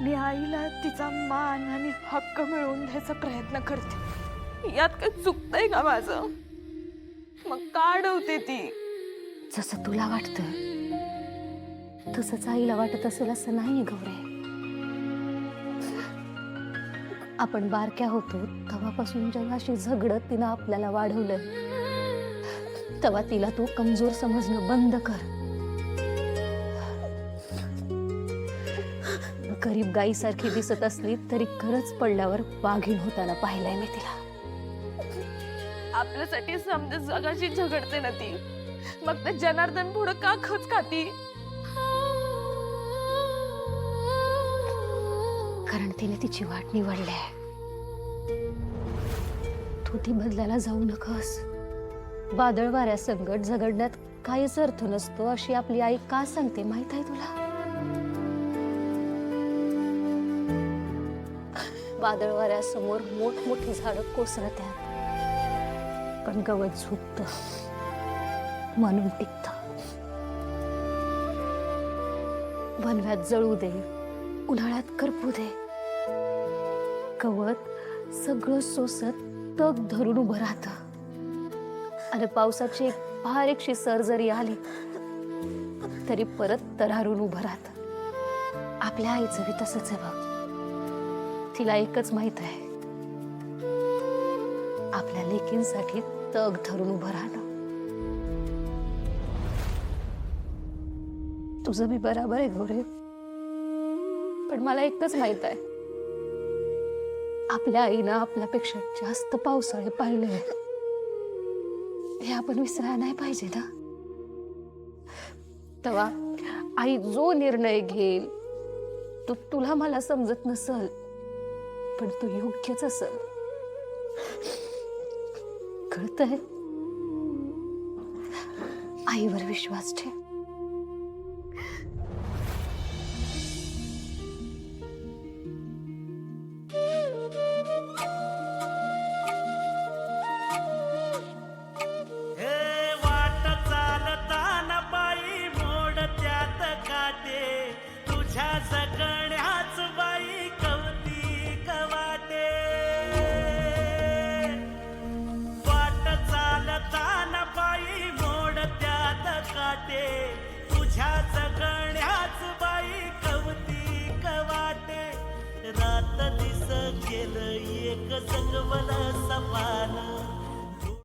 मी आईला तिचा मान आणि हक्क मिळवून द्यायचा प्रयत्न करते। यात काही चुकतंय का माझं? मग का अडवते ती? जसं तुला वाटतं तसंच आईला वाटत असेल असं नाही गौरे। आपण बारक्या होतो तेव्हापासून जगाशी झगडत तिनं आपल्याला वाढवलं, तेव्हा तिला तू कमजोर समजणं बंद कर। गरीब गाईसारखी दिसत असली तरी गरज पडल्यावर वाघीण होताना पाहिलंय मी तिला। आपल्यासाठी समजा जगाशी झगडते ना ती, मग ते जनार्दन पुढे का खच खाती? कारण तिने तिची वाट निवडली आहे। तू ती बदलायला जाऊ नकोस। वादळ वाऱ्या संकट झगडण्यात काहीच अर्थ नसतो अशी आपली आई का सांगते माहित आहे तुला? वादळ वाऱ्यासमोर मोठमोठी झाडं कोसळतात, पण गवत झुकतं म्हणून टिकतं। वनव्यात जळू दे, उन्हाळ्यात करपू दे, गवत सगळं सोसत तग धरून उभं राहतं। आणि पावसाची एक बारीकशी सर जरी आली तरी परत तरारून उभं राहतं। आपल्या आईचं बी तसंच आहे बघ। तिला एकच माहित आहे, आपल्या लेकींसाठी तग धरून उभं राहणं। तुझं बी बरोबर आहे गौरे, पण मला एकच माहित आहे, आपल्या आईनं आपल्यापेक्षा जास्त पावसाळे पाहिले हे आपण विसरायला नाही पाहिजे ना। तेव्हा आई जो निर्णय घेईल तो तुला मला समजत नसल, पण तो योग्यच असेल, कळतंय? आईवर विश्वास ठेव। जगण्याच बाई कवतिक वाटे, वाट चालताना बाई मोडत्यात काटे, तुझ्या जगण्याच बाई कवतिक वाटे। रात दिस गेलं एक जगवलं सपान,